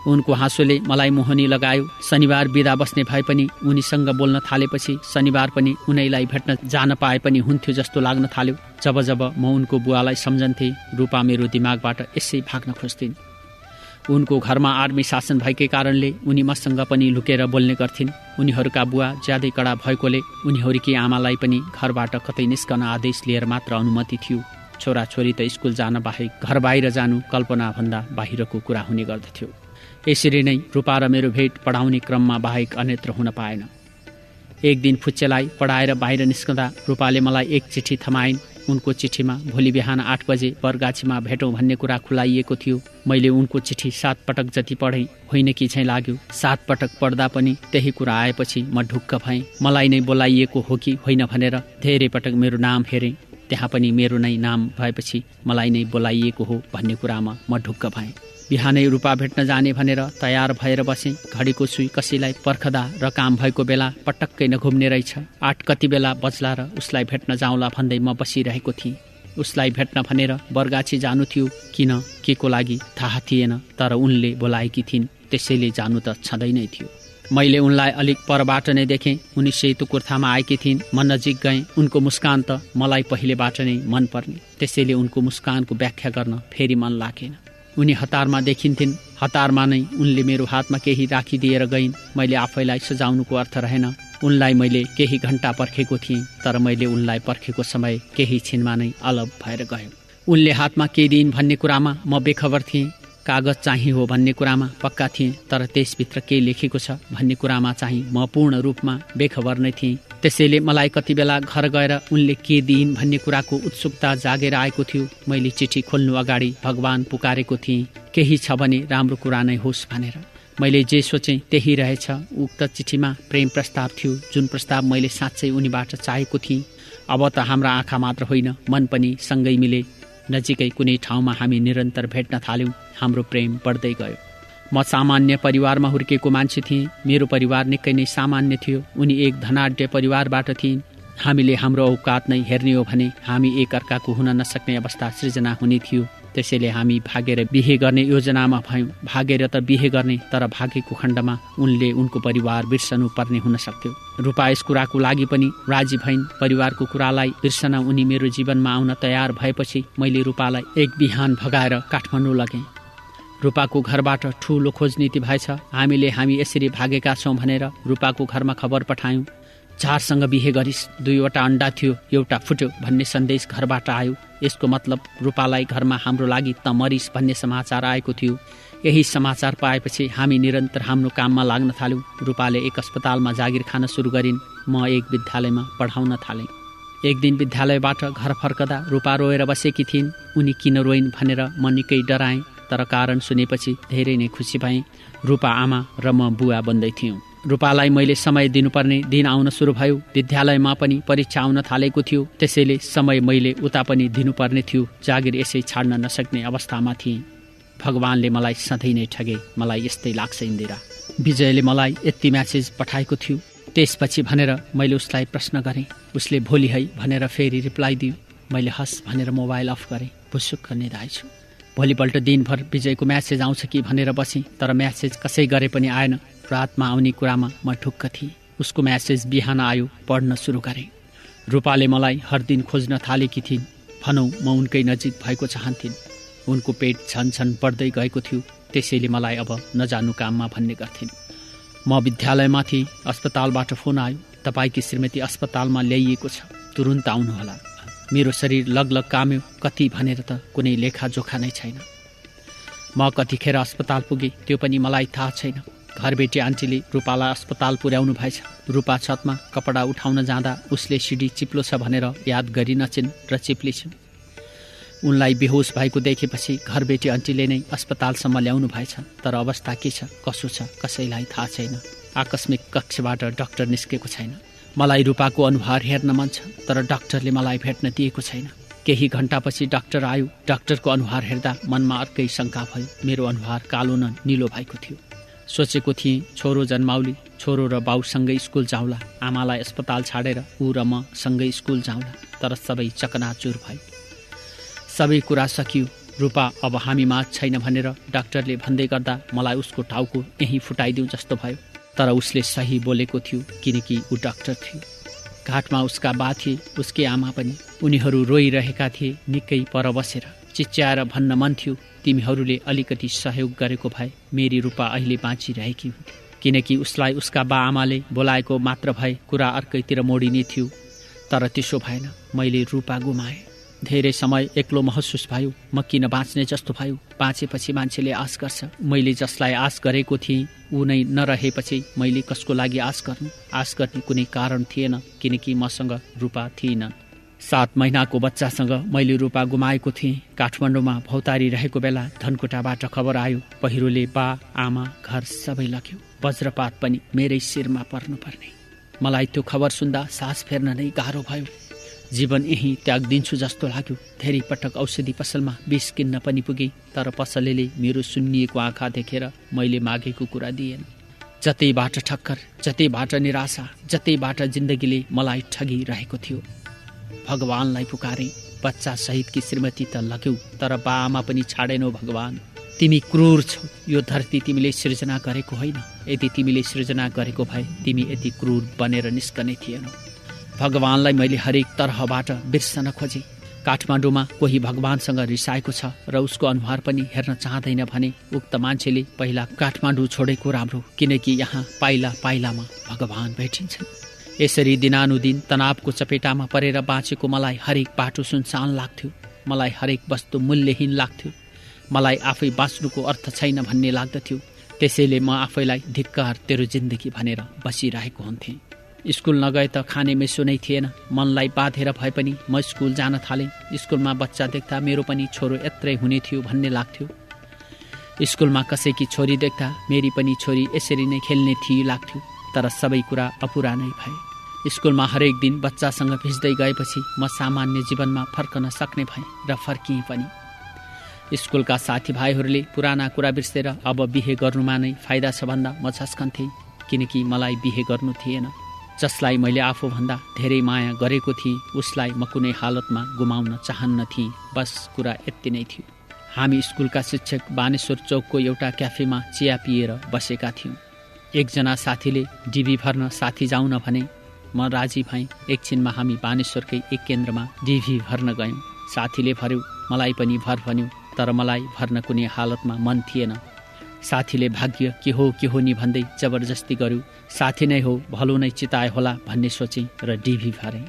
उनको हाँसोले मलाई मोहनी लगायो। शनिबार बिदा बस्ने भए पनि उनीसँग बोल्न थालेपछि शनिबार पनि उनैलाई भेट्न जान पाए पनि हुन्थ्यो जस्तो लाग्न थाल्यो। जब जब म उनको बुवालाई सम्झन्थे, रूपा मेरो दिमागबाट यसै भाग्न खोज्थिन्। उनको घरमा आर्मी शासन भएकै कारणले उनी मसँग पनि लुकेर बोल्ने गर्थिन्। उनीहरूका बुवा ज्यादै कडा भएकोले उनीहरूकी आमालाई पनि घरबाट कतै निस्कन आदेश लिएर मात्र अनुमति थियो। छोराछोरी त स्कुल जान बाहेक घर बाहिर जानु कल्पनाभन्दा बाहिरको कुरा हुने गर्दथ्यो। यसरी नै रूपा र मेरो भेट पढाउने क्रममा बाहेक अन्यत्र हुन पाएन। एक दिन फुच्चेलाई पढाएर बाहिर निस्कँदा रूपाले मलाई एक चिठी थमाइन्। उनको चिठीमा भोलि बिहान 8 बजे बरगाछीमा भेटौँ भन्ने कुरा खुलाइएको थियो। मैले उनको चिठी 7 पटक जति पढेँ। होइन कि चाहिँ लाग्यो। 7 पटक पढ्दा पनि त्यही कुरा आएपछि म ढुक्क भएँ। मलाई नै बोलाइएको हो कि होइन भनेर धेरै पटक मेरो नाम हेरेँ। त्यहाँ पनि मेरो नै नाम भएपछि मलाई नै बोलाइएको हो भन्ने कुरामा म ढुक्क भएँ। बिहानै रूपा भेट्न जाने भनेर तयार भएर बसेँ। घडीको सुई कसैलाई पर्खदा र काम भएको बेला पटक्कै नघुम्ने रहेछ। 8 कति बेला बज्ला र उसलाई भेट्न जाउँला भन्दै म बसिरहेको थिएँ। उसलाई भेट्न भनेर बरगाछी जानु थियो। किन के को लागि थाहा थिएन, तर उनले बोलाएकी थिइन्, त्यसैले जानु त छँदै नै थियो। मैले उनलाई अलिक परबाट नै देखेँ। उनी सेतो कुर्तामा आएकी थिइन्। म नजिक गएँ। उनको मुस्कान त मलाई पहिलेबाट नै मन पर्ने, त्यसैले उनको मुस्कानको व्याख्या गर्न फेरि मन लागेन। उनी हतारमा देखिन्थिन्। हतारमा नै उनले मेरो हातमा केही राखिदिएर गइन्। मैले आफैलाई सजाउनुको अर्थ रहेन। उनलाई मैले केही घण्टा पर्खेको थिएँ, तर मैले उनलाई पर्खेको समय केही छिनमा नै अलग भएर गयो। उनले हातमा के दिइन् भन्ने कुरामा म बेखबर थिएँ। कागज चाहिँ हो भन्ने कुरामा पक्का थिएँ, तर त्यसभित्र के लेखेको छ भन्ने कुरामा चाहिँ म पूर्ण रूपमा बेखबर नै थिएँ। त्यसैले मलाई कति बेला घर गएर उनले के दिइन् भन्ने कुराको उत्सुकता जागेर आएको थियो। मैले चिठी खोल्नु अगाडि भगवान पुकारेको थिएँ, केही छ भने राम्रो कुरा नै होस् भनेर। मैले जे सोचेँ त्यही रहेछ। उक्त चिठीमा प्रेम प्रस्ताव थियो, जुन प्रस्ताव मैले साँच्चै उनीबाट चाहेको थिएँ। अब त हाम्रा आँखा मात्र होइन, मन पनि सँगै मिले। नजिकै कुनै ठाउँमा हामी निरन्तर भेट्न थाल्यौँ। हाम्रो प्रेम बढ्दै गयो। म सामान्य परिवारमा हुर्केको मान्छे थिएँ। मेरो परिवार निकै नै सामान्य थियो। उनी एक धनाढ्य परिवारबाट थिइन्। हामीले हाम्रो औकात नै हेर्ने हो भने हामी एक अर्काको हुन नसक्ने अवस्था सृजना हुने थियो। त्यसैले हामी भागेर बिहे गर्ने योजनामा भयौँ। भागेर त बिहे गर्ने, तर भागेको खण्डमा उनले उनको परिवार बिर्सनु पर्ने हुन सक्थ्यो। रूपा यस कुराको लागि पनि राजी भइन्। परिवारको कुरालाई बिर्सन उनी मेरो जीवनमा आउन तयार भएपछि मैले रूपालाई एक बिहान भगाएर काठमाडौँ लगेँ। रूपाको घरबाट ठुलो खोजनीति भएछ। हामी यसरी भागेका छौँ भनेर रूपाको घरमा खबर पठायौँ। 4सँग बिहे गरिस्, 2वटा अन्डा थियो, एउटा फुट्यो भन्ने सन्देश घरबाट आयो। यसको मतलब रूपालाई घरमा हाम्रो लागि त मरिस् भन्ने समाचार आएको थियो। यही समाचार पाएपछि हामी निरन्तर हाम्रो काममा लाग्न थाल्यौँ। रूपाले एक अस्पतालमा जागिर खान सुरु गरिन्। म एक विद्यालयमा पढाउन थालेँ। एक दिन विद्यालयबाट घर फर्कदा रूपा रोएर बसेकी थिइन्। उनी किन रोइन् भनेर म निकै डराएँ, तर कारण सुनेपछि धेरै नै खुसी भएँ। रूपा आमा र म बुवा बन्दै थियौँ। रूपालाई मैले समय दिनुपर्ने दिन आउन सुरु भयो। विद्यालयमा पनि परीक्षा आउन थालेको थियो, त्यसैले समय मैले उता पनि दिनुपर्ने थियो। जागिर यसै छाड्न नसक्ने अवस्थामा थिएँ। भगवानले मलाई सधैँ नै ठगे। मलाई यस्तै लाग्छ इन्दिरा। विजयले मलाई यति म्यासेज पठाएको थियो, त्यसपछि भनेर मैले उसलाई प्रश्न गरेँ। उसले भोलि है भनेर फेरि रिप्लाई दियो। मैले हस् भनेर मोबाइल अफ गरेँ। भुसुक्क निदाएछु। भोलिपल्ट दिनभर विजयको म्यासेज आउँछ कि भनेर बसेँ, तर म्यासेज कसै गरे पनि आएन। रातमा आउने कुरामा म ढुक्क थिएँ। उसको म्यासेज बिहान आयो, पढ्न सुरु गरेँ। रूपाले मलाई हर दिन खोज्न थालेकी थिइन्। भनौँ म उनकै नजिक भएको चाहन्थिन्। उनको पेट छनछन बढ्दै गएको थियो, त्यसैले मलाई अब नजानु काममा भन्ने गर्थिन्। म विद्यालयमा थिएँ। अस्पतालबाट फोन आयो, तपाईँकी श्रीमती अस्पतालमा ल्याइएको छ, तुरुन्त आउनुहोला। मेरो शरीर लगलग काम्यो। कति भनेर त कुनै लेखाजोखा नै छैन। म कतिखेर अस्पताल पुगेँ त्यो पनि मलाई थाहा छैन। घरबेटी आन्टीले रूपालाई अस्पताल पुर्याउनु भएछ। रूपा छतमा कपडा उठाउन जाँदा उसले सिडी चिप्लो छ भनेर याद गरिनछिन् र चिप्लिछिन्। उनलाई बेहोस भएको देखेपछि घरबेटी आन्टीले नै अस्पतालसम्म ल्याउनु भएछ। तर अवस्था के छ कसो छ कसैलाई थाहा छैन। आकस्मिक कक्षबाट डाक्टर निस्केको छैन। मलाई रूपाको अनुहार हेर्न मन छ, तर डाक्टरले मलाई भेट्न दिएको छैन। केही घण्टापछि डाक्टर आयो। डाक्टरको अनुहार हेर्दा मनमा अर्कै शङ्का भयो। मेरो अनुहार कालो न निलो भएको थियो। सोचेको थिएँ छोरो जन्माउली, छोरो र बाउसँगै स्कुल जाउँला, आमालाई अस्पताल छाडेर ऊ र म सँगै स्कुल जाउँला। तर सबै चकनाचुर भयो। सबै कुरा सकियो। रूपा अब हामीमा छैन भनेर डाक्टरले भन्दै गर्दा मलाई उसको टाउको यहीँ फुटाइदिउँ जस्तो भयो। तर उसले सही बोलेको थियो, किनकि ऊ डाक्टर थियो। घाटमा उसका बा थिए, उसकी आमा पनि। उनीहरू रोइरहेका थिए निकै पर बसेर। चिच्याएर भन्न मन थियो, तिमीहरूले अलिकति सहयोग गरेको भए मेरी रूपा अहिले बाँचिरहेकी हुन्। किनकि उसलाई उसका बा आमाले बोलाएको मात्र भए कुरा अर्कैतिर मोडिने थियो। तर त्यसो भएन। मैले रूपा गुमाएँ। धेरै समय एक्लो महसुस भयो। म किन बाँच्ने जस्तो भयो। बाँचेपछि मान्छेले आश गर्छ। मैले जसलाई आश गरेको थिएँ ऊ नै नरहेपछि मैले कसको लागि आश गर्नु। आश गर्ने कुनै कारण थिएन, किनकि मसँग रूपा थिएन। 7 महिनाको बच्चासँग मैले रूपा गुमाएको थिएँ। काठमाडौँमा भौतारी रहेको बेला धनकुटाबाट खबर आयो, पहिरोले बा आमा घर सबै लग्यो। वज्रपात पनि मेरै शिरमा पर्नुपर्ने। मलाई त्यो खबर सुन्दा सास फेर्न नै गाह्रो भयो। जीवन यही त्याग दिन्छु जस्तो लाग्यो। धेरै पटक औषधि पसलमा विष किन्न पनि पुगे, तर पसलेले मेरो सुन्निएको आँखा देखेर मैले मागेको कुरा दिएन। जतैबाट ठक्कर, जतैबाट निराशा, जतैबाट जिन्दगीले मलाई ठगिरहेको थियो। भगवानलाई पुकारे। बच्चा सहितकी श्रीमती त लग्यौ, तर बा आमा पनि छाडेनौ भगवान। तिमी क्रूर छौ। यो धरती तिमीले सृजना गरेको होइन। यदि तिमीले सृजना गरेको भए तिमी यति क्रूर बनेर निस्कने थिएनौ। भगवानलाई मैले हरेक तरहबाट बिर्सन खोजेँ। काठमाडौँमा कोही भगवानसँग रिसाएको छ र उसको अनुहार पनि हेर्न चाहँदैन भने उक्त मान्छेले पहिला काठमाडौँ छोडेको राम्रो, किनकि यहाँ पाइला पाइलामा भगवान भेटिन्छन्। यसरी दिनानुदिन तनावको चपेटामा परेर बाँचेको मलाई हरेक बाटो सुनसान लाग्थ्यो। मलाई हरेक वस्तु मूल्यहीन लाग्थ्यो। मलाई आफै बाँच्नुको अर्थ छैन भन्ने लाग्दथ्यो। त्यसैले म आफैलाई धिक्कार तेरो जिन्दगी भनेर बसिरहेको हुन्थेँ। स्कुल नगए त खाने मेसो नै थिएन। मनलाई बाँधेर भए पनि म स्कुल जान थालेँ। स्कुलमा बच्चा देख्दा मेरो पनि छोरो यत्रै हुने थियो भन्ने लाग्थ्यो। स्कुलमा कसैकी छोरी देख्दा मेरी पनि छोरी यसरी नै खेल्ने थिई लाग्थ्यो। तर सबै कुरा अपुरा नै भए। स्कुलमा हरेक दिन बच्चासँग भिज्दै गएपछि म सामान्य जीवनमा फर्कन सक्ने भएँ र फर्किएँ पनि। स्कुलका साथीभाइहरूले पुराना कुरा बिर्सेर अब बिहे गर्नुमा नै फाइदा छ भन्दा म झस्कन्थेँ, किनकि मलाई बिहे गर्नु थिएन। जसलाई मैले आफूभन्दा धेरै माया गरेको थिएँ उसलाई म कुनै हालतमा गुमाउन चाहन्न थिएँ। बस कुरा यति नै थियो। हामी स्कुलका शिक्षक बानेश्वर चौकको एउटा क्याफेमा चिया पिएर बसेका थियौँ। एकजना साथीले डिबी भर्न साथी जाउन भने म राजी भएँ। एकछिनमा हामी बानेश्वरकै एक केन्द्रमा डिभी भर्न गयौँ। साथीले भर्यो, मलाई पनि भर भन्यो, तर मलाई भर्न कुनै हालतमा मन थिएन। साथीले भाग्य के हो नि भन्दै जबरजस्ती गर्यो। साथी नै हो, भलो नै चिताए होला भन्ने सोचेँ र डिभी भरेँ।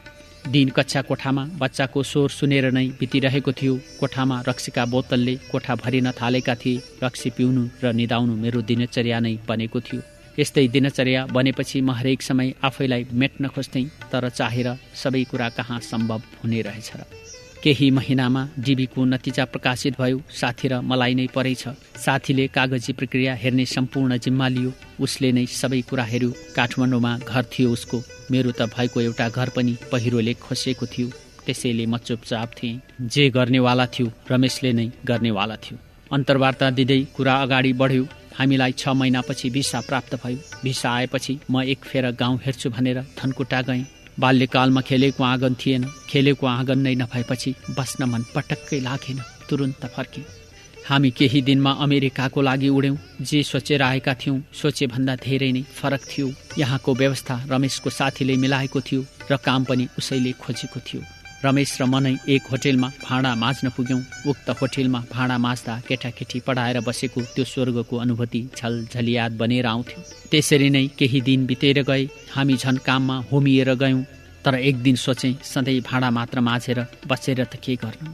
दिन कक्षा कोठामा बच्चाको स्वर सुनेर नै बितिरहेको थियो। कोठामा रक्सीका बोतलले कोठा भरिन थालेका थिए। रक्सी पिउनु र निदाउनु मेरो दिनचर्या नै बनेको थियो। यस्तै दिनचर्या बनेपछि म हरेक समय आफैलाई मेट्न खोज्थेँ, तर चाहेर सबै कुरा कहाँ सम्भव हुने रहेछ र। केही महिनामा डिबीको नतिजा प्रकाशित भयो। साथी र मलाई नै परेछ। साथीले कागजी प्रक्रिया हेर्ने सम्पूर्ण जिम्मा लियो। उसले नै सबै कुरा हेर्यो। काठमाडौँमा घर थियो उसको। मेरो त भएको एउटा घर पनि पहिरोले खोसेको थियो। त्यसैले म चुपचाप थिएँ। जे गर्नेवाला थियो रमेशले नै गर्नेवाला थियो। अन्तर्वार्ता दिँदै कुरा अगाडि बढ्यो। हामीलाई 6 महिनापछि भिसा प्राप्त भयो। भिसा आएपछि म एक फेर गाउँ हेर्छु भनेर धनकुटा गएँ। बाल्यकालमा खेलेको आँगन थिएन। खेलेको आँगन नै नभएपछि बस्न मन पटक्कै लागेन। तुरुन्त फर्केँ। हामी केही दिनमा अमेरिकाको लागि उड्यौँ। जे सोचेर आएका थियौँ सोचेभन्दा धेरै नै फरक थियो। यहाँको व्यवस्था रमेशको साथीले मिलाएको थियो र काम पनि उसैले खोजेको थियो। रमेश र म नै एक होटेलमा भाँडा माझ्न पुग्यौँ। उक्त होटेलमा भाँडा माझ्दा केटाकेटी पढाएर बसेको त्यो स्वर्गको अनुभूति झलझलियात बनेर आउँथ्यो। त्यसरी नै केही दिन बितेर गए। हामी झन् काममा होमिएर गयौँ। तर एक दिन सोचेँ सधैँ भाँडा मात्र माझेर बसेर त के गर्नु।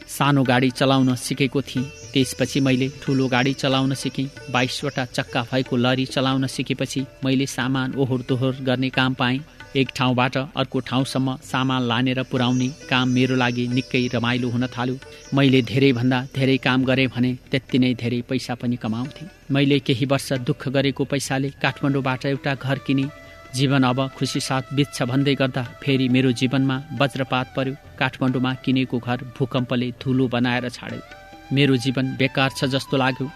सानो गाडी चलाउन सिकेको थिएँ। त्यसपछि मैले ठुलो गाडी चलाउन सिकेँ। 22वटा चक्का भएको लरी चलाउन सिकेपछि मैले सामान ओहोर दोहोर गर्ने काम पाएँ। एक ठाउँबाट अर्को ठाउँसम्म सामान लानेर पुर्याउने काम मेरो लागि निकै रमाइलो हुन थाल्यो। मैले धेरैभन्दा धेरै काम गरेँ भने त्यति नै धेरै पैसा पनि कमाउँथेँ। मैले केही वर्ष दुःख गरेको पैसाले काठमाडौँबाट एउटा घर किने। जीवन अब खुसी साथ बित्छ भन्दै गर्दा फेरि मेरो जीवनमा वज्रपात पर्यो। काठमाडौँमा किनेको घर भूकम्पले धुलो बनाएर छाड्यो। मेरो जीवन बेकार छ जस्तो लाग्यो।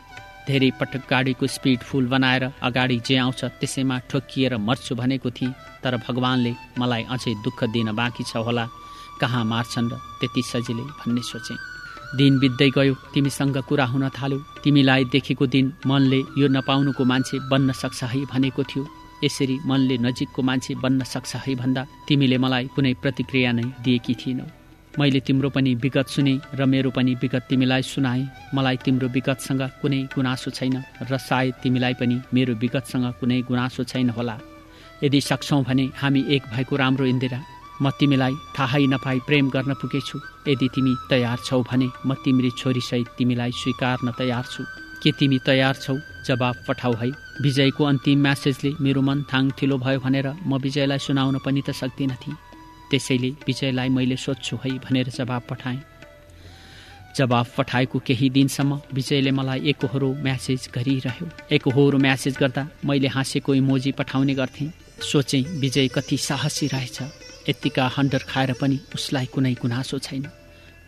धेरै पटक गाडीको स्पिड फुल बनाएर अगाडि जे आउँछ त्यसैमा ठोकिएर मर्छु भनेको थिएँ। तर भगवानले मलाई अझै दुःख दिन बाँकी छ होला। कहाँ मार्छन् र त्यति सजिलै भन्ने सोचेँ। दिन बित्दै गयो। तिमीसँग कुरा हुन थाल्यो। तिमीलाई देखेको दिन मनले यो नपाउनुको मान्छे बन्न सक्छ है भनेको थियो। यसरी मनले नजिकको मान्छे बन्न सक्छ है भन्दा तिमीले मलाई कुनै प्रतिक्रिया नै दिएकी थिएनौ। मैले तिम्रो पनि विगत सुने र मेरो पनि विगत तिमीलाई सुनाएँ। मलाई तिम्रो विगतसँग कुनै गुनासो छैन र सायद तिमीलाई पनि मेरो विगतसँग कुनै गुनासो छैन होला। यदि सक्छौँ भने हामी एक भएको राम्रो इन्दिरा। म तिमीलाई थाहै नपाई प्रेम गर्न पुगेछु। यदि तिमी तयार छौ भने म तिम्री छोरीसहित तिमीलाई स्वीकार्न तयार छु। के तिमी तयार छौ? जवाब पठाऊ है। विजयको अन्तिम म्यासेजले मेरो मन थाङथिलो भयो भनेर म विजयलाई सुनाउन पनि त सक्दिनँ थिएँ। त्यसैले विजयलाई मैले सोध्छु है भनेर जवाब पठाएँ। जवाब पठाएको केही दिनसम्म विजयले मलाई एकहोरो म्यासेज गरिरह्यो। एकहोरो म्यासेज गर्दा मैले हाँसेको इमोजी पठाउने गर्थेँ। सोचेँ विजय कति साहसी रहेछ। यत्तिका हन्डर खाएर पनि उसलाई कुनै गुनासो छैन।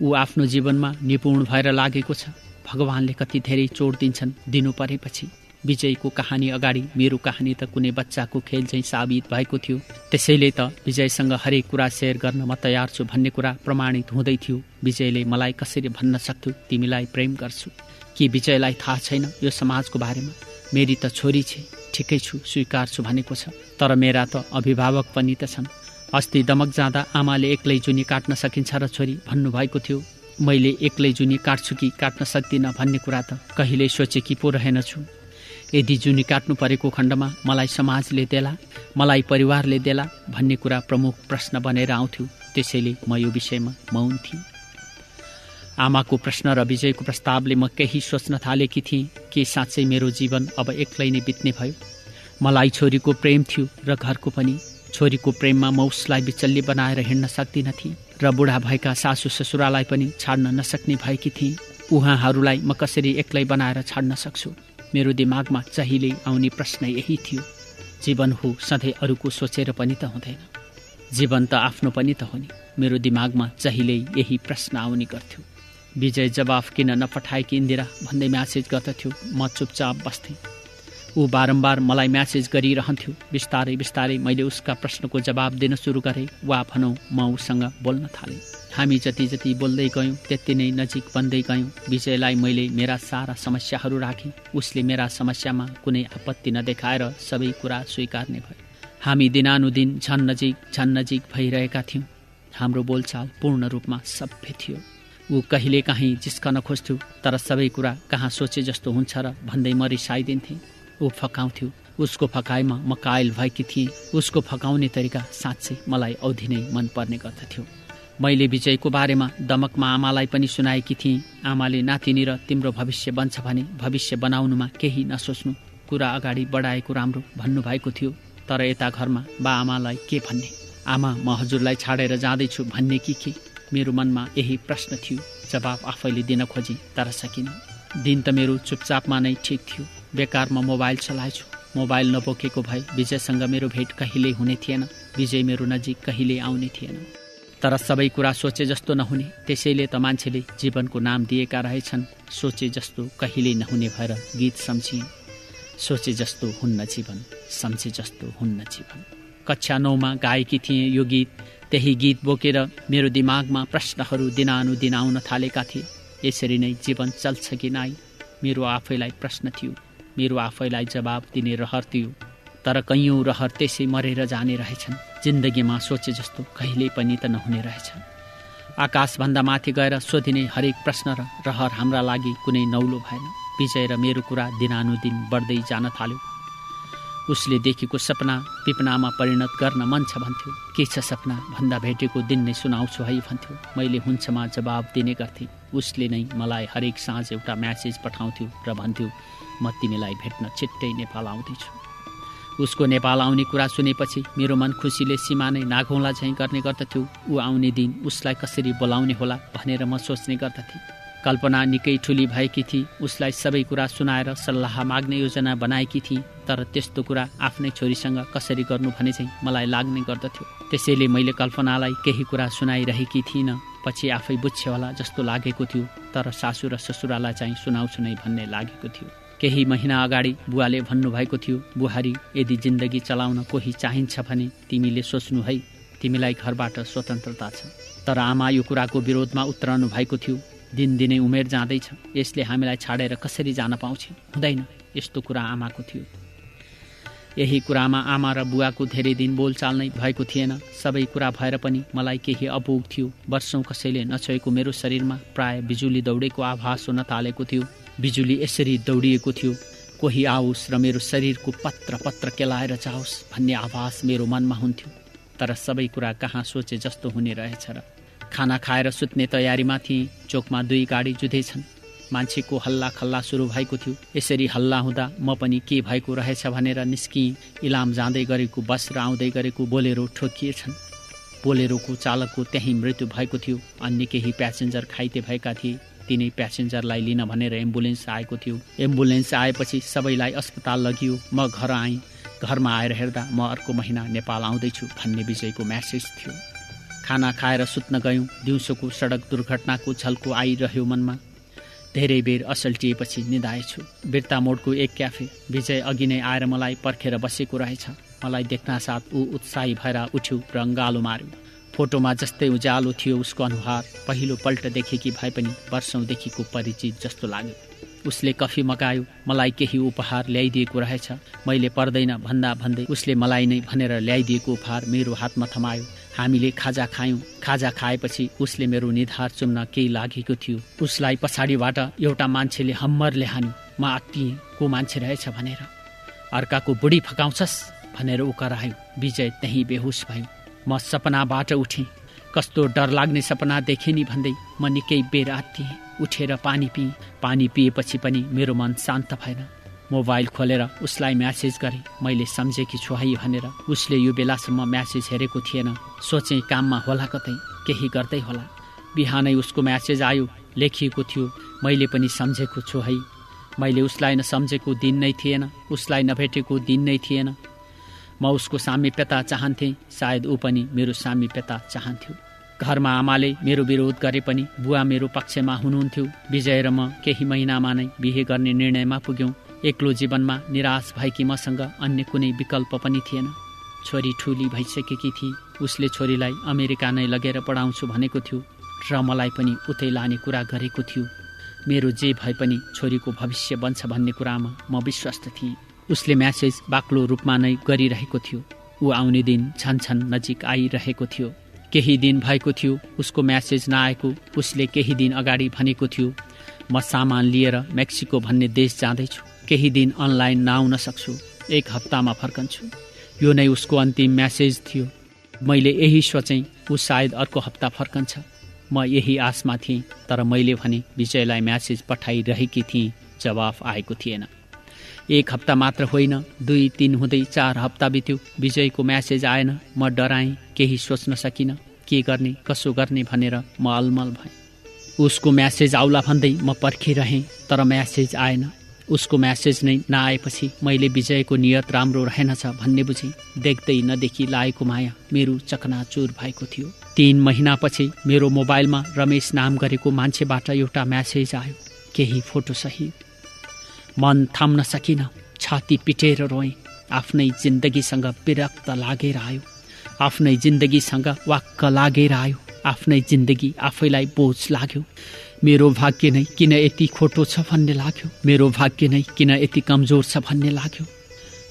ऊ आफ्नो जीवनमा निपुण भएर लागेको छ। भगवानले कति धेरै चोट दिन्छन् दिनु परेपछि। विजयको कहानी अगाडि मेरो कहानी त कुनै बच्चाको खेल चाहिँ साबित भएको थियो। त्यसैले त विजयसँग हरेक कुरा सेयर गर्न म तयार छु भन्ने कुरा प्रमाणित हुँदै थियो। विजयले मलाई कसरी भन्न सक्थ्यो तिमीलाई प्रेम गर्छु? के विजयलाई थाहा छैन यो समाजको बारेमा? मेरी त छोरी छे, ठिकै छु, स्वीकार छु भनेको छ। तर मेरा त अभिभावक पनि त छन्। अस्ति दमक जाँदा आमाले एक्लै जुनी काट्न सकिन्छ र छोरी भन्नुभएको थियो। मैले एक्लै जुनी काट्छु कि काट्न सक्दिनँ भन्ने कुरा त कहिल्यै सोचेकी पो रहेनछु। यदि जुनी काट्नु परेको खण्डमा मलाई समाजले देला, मलाई परिवारले देला भन्ने कुरा प्रमुख प्रश्न बनेर आउँथ्यो। त्यसैले म यो विषयमा मौन थिएँ। आमाको प्रश्न र विजयको प्रस्तावले म केही सोच्न थालेकी थिएँ। के साँच्चै मेरो जीवन अब एक्लै नै बित्ने भयो? मलाई छोरीको प्रेम थियो र घरको पनि। छोरीको प्रेममा म उसलाई बिचल्ली बनाएर हिँड्न सक्दिनँ थिएँ र बुढा भएका सासु ससुरालाई पनि छाड्न नसक्ने भएकी थिएँ। उहाँहरूलाई म कसरी एक्लै बनाएर छाड्न सक्छु? मेरो दिमागमा जहिले आउने प्रश्न यही थियो। जीवन हो सधैँ अरूको सोचेर पनि त हुँदैन। जीवन त आफ्नो पनि त हो नि। मेरो दिमागमा जहिले यही प्रश्न आउने गर्थ्यो। विजय जवाफ किन नपठाएकी इन्दिरा भन्दै म्यासेज गर्दथ्यो। म चुपचाप बस्थेँ। ऊ बारम्बार मलाई म्यासेज गरिरहन्थ्यो। बिस्तारै बिस्तारै मैले उसका प्रश्नको जवाब दिन सुरु गरेँ, वा भनौँ म उसँग बोल्न थालेँ। हामी जति जति बोल्दै गयौँ त्यति नै नजिक बन्दै गयौँ। विजयलाई मैले मेरा सारा समस्याहरू राखेँ। उसले मेरा समस्यामा कुनै आपत्ति नदेखाएर सबै कुरा स्वीकार्ने भयो। हामी दिनानुदिन झन् नजिक भइरहेका थियौँ। हाम्रो बोलचाल पूर्ण रूपमा सभ्य थियो। ऊ कहिलेकाहीँ जिस्कन खोज्थ्यो, तर सबै कुरा कहाँ सोचे जस्तो हुन्छ र भन्दै म रिसाइदिन्थेँ। ऊ फकाउँथ्यो। उसको फकाइमा म कायल भएकी थिएँ। उसको फकाउने तरिका साँच्चै मलाई औधी नै मन पर्ने गर्दथ्यो। मैले विजयको बारेमा दमकमा आमालाई पनि सुनाएकी थिएँ। आमाले नातिनी र तिम्रो भविष्य बन्छ भने भविष्य बनाउनुमा केही नसोच्नु, कुरा अगाडि बढाएको राम्रो भन्नुभएको थियो। तर यता घरमा बा आमालाई के भन्ने? आमा म हजुरलाई छाडेर जाँदैछु भन्ने कि के? मेरो मनमा यही प्रश्न थियो। जवाफ आफैले दिन खोजेँ तर सकिनँ। दिन त मेरो चुपचापमा नै ठिक थियो। बेकारमा मोबाइल चलाएछु। मोबाइल नबोकेको भए विजयसँग मेरो भेट कहिल्यै हुने थिएन। विजय मेरो नजिक कहिल्यै आउने थिएन। तर सबै कुरा सोचे जस्तो नहुने, त्यसैले त मान्छेले जीवनको नाम दिएका रहेछन्। सोचे जस्तो कहिल्यै नहुने भएर गीत सम्झिएँ। सोचे जस्तो हुन्न जीवन, सम्झे जस्तो हुन्न जीवन। कक्षा 9मा गाएकी थिएँ यो गीत। त्यही गीत बोकेर मेरो दिमागमा प्रश्नहरू दिनानुदिन आउन थालेका थिए। यसरी नै जीवन चल्छ कि नाइ, मेरो आफैलाई प्रश्न थियो, मेरो आफैलाई जवाब दिने रहर थियो। तर कैयौँ रहर त्यसै मरेर जाने रहेछन्। जिन्दगीमा सोचे जस्तो कहिल्यै पनि त नहुने रहेछ। आकाशभन्दा माथि गएर सोधिने हरेक प्रश्न र रहर हाम्रा लागि कुनै नौलो भएन। विजय र मेरो कुरा दिनानुदिन बढ्दै जान थाल्यो। उसले देखेको सपना विपनामा परिणत गर्न मन छ भन्थ्यो। के छ सपना भन्दा भेटेको दिन नै सुनाउँछु है भन्थ्यो। मैले हुन्छमा जवाब दिने गर्थेँ। उसले नै मलाई हरेक साँझ एउटा म्यासेज पठाउँथ्यो र भन्थ्यो म तिमीलाई भेट्न छिट्टै नेपाल आउँदैछु। उसको नेपाल आउने कुरा सुनेपछि मेरो मन खुसीले सीमा नै नाघौँला झैँ गर्ने गर्दथ्यो। ऊ आउने दिन उसलाई कसरी बोलाउने होला भनेर म सोच्ने गर्दथेँ। कल्पना निकै ठुली भएकी थिए। उसलाई सबै कुरा सुनाएर सल्लाह माग्ने योजना बनाएकी थिए। तर त्यस्तो कुरा आफ्नै छोरीसँग कसरी गर्नु भने चाहिँ मलाई लाग्ने गर्दथ्यो। त्यसैले मैले कल्पनालाई केही कुरा सुनाइरहेकी थिइनँ। पछि आफै बुझ्छ होला जस्तो लागेको थियो। तर सासू र ससुरालाई चाहिँ सुनाउँछु नै भन्ने लागेको थियो। केही महिना अगाडि बुवाले भन्नुभएको थियो, बुहारी यदि जिन्दगी चलाउन कोही चाहिन्छ भने तिमीले सोच्नु है, तिमीलाई घरबाट स्वतन्त्रता छ। तर आमा यो कुराको विरोधमा उत्रनु भएको थियो। दिनदिनै उमेर जाँदैछ, यसले हामीलाई छाडेर कसरी जान पाउँछ? हुँदैन, यस्तो कुरा आमाको थियो। यही कुरामा आमा र बुवाको धेरै दिन बोलचाल नै भएको थिएन। सबै कुरा भएर पनि मलाई केही अपुग थियो। वर्षौं कसैले नछोएको मेरो शरीरमा प्राय बिजुली दौडेको आभास हुन थालेको थियो। बिजुली यसरी दौडिएको थियो, कोही आओस् र मेरो शरीरको पत्र पत्र केलाएर जाओस् भन्ने आभास मेरो मनमा हुन्थ्यो। तर सबै कुरा कहाँ सोचे जस्तो हुने रहेछ र। खाना खाएर सुत्ने तयारीमा थिएँ। चोकमा 2 गाडी जुधेछन्। मान्छेको हल्ला खल्ला सुरु भएको थियो। यसरी हल्ला हुँदा म पनि के भएको रहेछ भनेर निस्किएँ। इलाम जाँदै गरेको बस र आउँदै गरेको बोलेरो ठोकिएछन्। बोलेरोको चालकको त्यही मृत्यु भएको थियो। अन्य केही प्यासेन्जर घाइते भएका थिए। तिनै प्यासेन्जरलाई लिन भनेर एम्बुलेन्स आएको थियो। एम्बुलेन्स आएपछि सबैलाई अस्पताल लगियो। म घर आएँ। घरमा आएर हेर्दा म अर्को महिना नेपाल आउँदैछु भन्ने विजयको म्यासेज थियो। खाना खाएर सुत्न गयौँ। दिउँसोको सडक दुर्घटनाको झल्को आइरह्यो मनमा। धेरै बेर असल्टिएपछि निदाएछु। बिर्ता मोडको एक क्याफे। विजय अघि नै आएर मलाई पर्खेर बसेको रहेछ। मलाई देख्नासाथ ऊ उत्साही भएर उठ्यो र अङ्गालो मार्यो। फोटोमा जस्तै उज्यालो थियो उसको अनुहार। पहिलो पल्ट देखेकी भए पनि वर्षौंदेखिको परिचित जस्तो लाग्यो। उसले कफी मगायो। मलाई केही उपहार ल्याइदिएको रहेछ। मैले पर्दैन भन्दा भन्दै उसले मलाई नै भनेर ल्याइदिएको उपहार मेरो हातमा थमायो। हामीले खाजा खायौँ। खाजा खाएपछि उसले मेरो निधार चुम्न केही लागेको थियो। उसलाई पछाडिबाट एउटा मान्छेले हम्मरले हान्यो। म आत्तिएँ, को मान्छे रहेछ भनेर। अर्काको बुढी फकाउँछस् भनेर ऊ करायो। विजय त्यही बेहोस भयो। म सपनाबाट उठेँ। कस्तो डर लाग्ने सपना देखेँ नि भन्दै म निकै बेर आत्तिएँ। उठेर पानी पिएँ। पानी पिएपछि पनि मेरो मन शान्त भएन। मोबाइल खोलेर उसलाई म्यासेज गरेँ। मैले सम्झेकी छु है भनेर। उसले यो बेलासम्म म्यासेज हेरेको थिएन। सोचेँ काममा होला, कतै केही गर्दै होला। बिहानै उसको म्यासेज आयो। लेखिएको थियो, मैले पनि सम्झेको छु है। मैले उसलाई नसम्झेको दिन नै थिएन। उसलाई नभेटेको दिन नै थिएन। म उसको सामिप्यता चाहन्थेँ। सायद ऊ पनि मेरो सामिप्यता चाहन्थ्यो। घरमा आमाले मेरो विरोध गरे पनि बुवा मेरो पक्षमा हुनुहुन्थ्यो। विजय र म केही महिनामा नै बिहे गर्ने निर्णयमा पुग्यौँ। एक्लो जीवनमा निराश भएकी मसँग अन्य कुनै विकल्प पनि थिएन। छोरी ठुली भइसकेकी थिए। उसले छोरीलाई अमेरिका नै लगेर पढाउँछु भनेको थियो र मलाई पनि उतै लाने कुरा गरेको थियो। मेरो जे भए पनि छोरीको भविष्य बन्छ भन्ने कुरामा म विश्वस्त थिएँ। उसले म्यासेज बाक्लो रूपमा नै गरिरहेको थियो। ऊ आउने दिन छन नजिक आइरहेको थियो। केही दिन भएको थियो उसको म्यासेज नआएको। उसले केही दिन अगाडि भनेको थियो, म सामान लिएर मेक्सिको भन्ने देश जाँदैछु। केही दिन अनलाइन नआउन सक्छु। 1 हप्तामा फर्कन्छु। यो नै उसको अन्तिम म्यासेज थियो। मैले यही सोचेँ, ऊ सायद अर्को हप्ता फर्कन्छ। म यही आशमा थिएँ। तर मैले भने विजयलाई म्यासेज पठाइरहेकी थिएँ। जवाफ आएको थिएन। 1 हप्ता मात्र होइन, 2-3 हुँदै 4 हप्ता बित्यो। विजयको म्यासेज आएन। म डराएँ। केही सोच्न सकिनँ। के गर्ने कसो गर्ने भनेर म अलमल भएँ। उसको म्यासेज आउला भन्दै म पर्खिरहेँ। तर म्यासेज आएन। उसको म्यासेज नै नआएपछि मैले विजयको नियत राम्रो रहेनछ भन्ने बुझेँ। देख्दै नदेखि लागेको माया मेरो चकनाचुर भएको थियो। 3 महिनापछि मेरो मोबाइलमा रमेश नाम गरेको मान्छेबाट एउटा म्यासेज आयो, केही फोटो सहित। मन थाम्न सकिनँ। छाती पिटेर रोएँ। आफ्नै जिन्दगीसँग विरक्त लागेर आयो, आफ्नै जिन्दगीसँग वाक्क लागेर आयो, आफ्नै जिन्दगी आफैलाई बोझ लाग्यो। मेरो भाग्य नै किन यति खोटो छ भन्ने लाग्यो, मेरो भाग्य नै किन यति कमजोर छ भन्ने लाग्यो।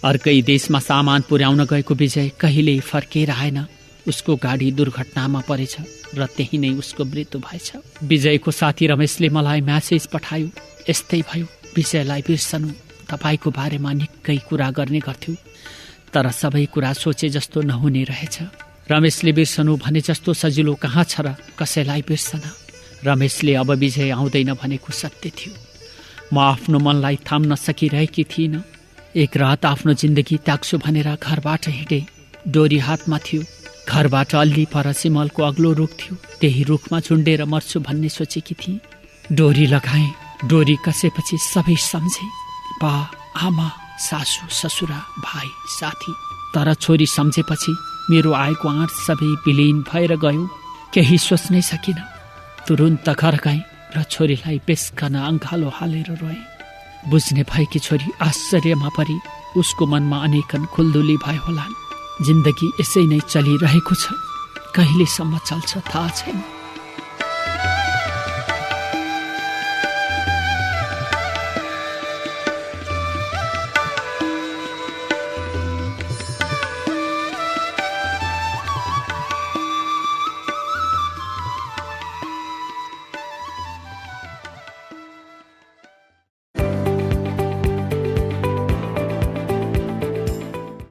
अर्कै देशमा सामान पुर्याउन गएको विजय कहिल्यै फर्केर आएन। उसको गाडी दुर्घटनामा परेछ र त्यही नै उसको मृत्यु भएछ। विजयको साथी रमेशले मलाई म्यासेज पठायो, यस्तै भयो, विजयलाई बिर्सनु तपाईको बारेमा निकै कुरा गर्ने गर्थ्यो, तर सबै कुरा सोचे जस्तो नहुने रहेछ। रमेशले बिर्सनु भने जस्तो सजिलो कहाँ छ र कसैलाई बिर्सन। रमेशले अब विजय आउँदैन भनेको सत्य थियो। म आफ्नो मनलाई थाम्न सकिरहेकी थिइनँ। एक रात आफ्नो जिन्दगी त्याग्छु भनेर घरबाट हिँडे। डोरी हातमा थियो। घरबाट अल्ली पर सिमलको अग्लो रुख थियो। त्यही रुखमा झुन्डेर मर्छु भन्ने सोचेकी थिएँ। डोरी लगाएँ। डोरी कसेपछि सबै सम्झे, बा, आमा, सासू, ससुरा, भाइ, साथी। तर छोरी सम्झेपछि मेरो आएको आँट सबै विलीन भएर गयो। केही सोच्नै सकिन। तुरुन्त घर गएँ र छोरीलाई बेस्कन अङ्गालो हालेर रोएँ। बुझ्ने भएकी छोरी आश्चर्यमा परी उसको मनमा अनेकन खुल्दुली भए होलान्। जिन्दगी यसै नै चलिरहेको छ, कहिलेसम्म चल्छ थाहा छैन।